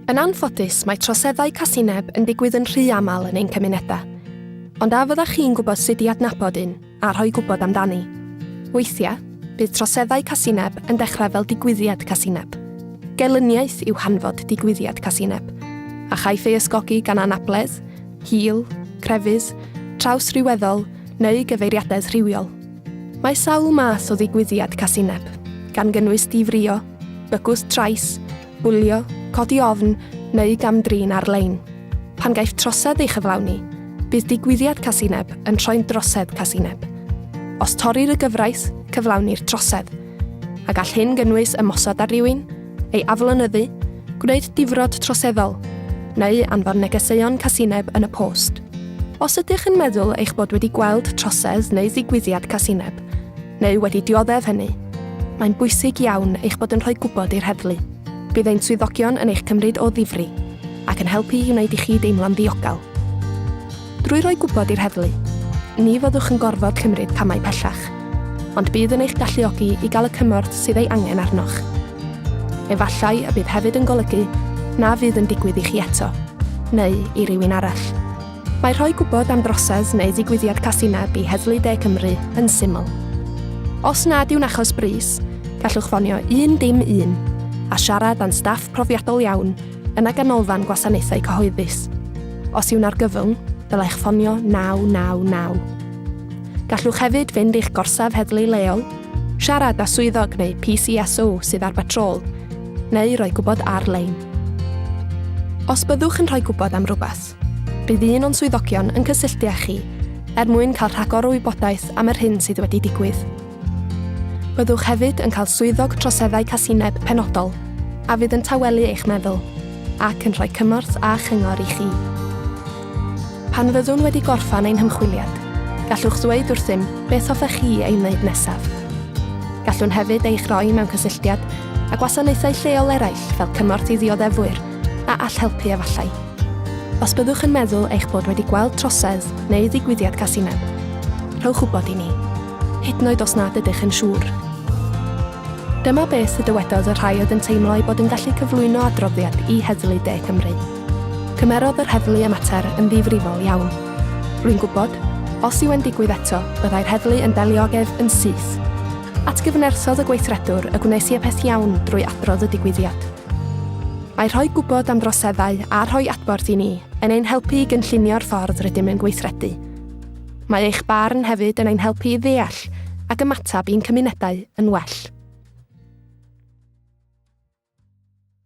Yn anffodus, mae troseddau casineb yn digwydd yn rhy aml yn ein cymunedau. Ond a fyddach chi'n gwybod sut i adnabod un a rhoi gwybod amdani. Weithiau, bydd troseddau casineb yn dechrau fel digwyddiad casineb. Gelyniaeth yw hanfod digwyddiad casineb, a chaiff ei ysgogi gan anabledd, hil, crefydd, trawsrhyweddol neu gyfeiriadaeth rhywiol. Mae sawl math o ddigwyddiad casineb, gan gynnwys difrio, bygwth trais, bwlio, codi ofn neu gamdrin ar-lein. Pan gaiff trosedd ei chyflawni, bydd digwyddiad casineb yn troi'n drosedd casineb. Os torri'r y gyfraith, cyflawni'r trosedd, a gall hyn gynnwys ymosod ar rywun, ei aflonyddu, gwneud difrod troseddol, neu anfon negeseuon casineb yn y post. Os ydych yn meddwl eich bod wedi gweld trosedd neu ddigwyddiad casineb, neu wedi dioddef hynny, mae'n bwysig iawn eich bod yn rhoi gwybod i'r heddlu. Bydd ein swyddogion yn eich cymryd o ddifri, ac yn helpu i wneud i chi deimlo'n ddiogel. Drwy roi gwybod i'r heddlu, ni fyddwch yn gorfod cymryd camau pellach, ond bydd yn eich galluogi i gael y cymorth sydd ei angen arnoch. Efallai y bydd hefyd yn golygu na fydd yn digwydd i chi eto, neu i rywun arall. Mae rhoi gwybod am drosedd neu ddigwyddiad casineb i Heddlu De Cymru yn syml. Os nad yw'n achos brys, gallwch ffonio 111 a siarad â'n staff profiadol iawn yn y ganolfan gwasanaethau cyhoeddus. Os yw'n argyfwng, dylech ffonio 999. Gallwch hefyd fynd i'ch gorsaf heddlu leol, siarad â swyddog neu PCSO sydd ar batrol, neu rhoi gwybod ar-lein. Os byddwch yn rhoi gwybod am rhywbeth, bydd un o'n swyddogion yn cysylltu â chi mwyn cael rhagor o wybodaeth am yr hyn sydd wedi digwydd. Byddwch hefyd yn cael swyddog troseddau casineb penodol a fydd yn tawelu eich meddwl ac yn rhoi cymorth a chyngor i chi. Pan fyddwn wedi gorffan ein hymchwiliad, gallwch ddweud wrthym beth hoffech chi ei wneud nesaf. Gallwn hefyd eich roi mewn cysylltiad â gwasanaethau lleol eraill fel cymorth i ddioddefwyr a all helpu efallai. Os byddwch yn meddwl eich bod wedi gweld trosedd neu ddigwyddiad casineb, rhowch wybod i ni, hyd yn oed os nad ydych yn siŵr. Dyma beth y dywedodd y rhai oedd yn teimlo ei bod yn gallu cyflwyno adroddiad i Heddlu De Cymru. Cymerodd yr heddlu y mater yn ddifrifol iawn. Rwy'n gwybod, os yw yn digwydd eto, byddai'r heddlu yn deliogef yn syth. Atgyfnerthodd y gweithredwr y gwnes i y peth iawn drwy adrodd y digwyddiad. Mae rhoi gwybod am droseddau a rhoi adborth i ni yn ein helpu i gynllunio'r ffordd rydym yn gweithredu. Mae eich barn hefyd yn ein helpu i ddeall ac ymatab i'n cymunedau yn well.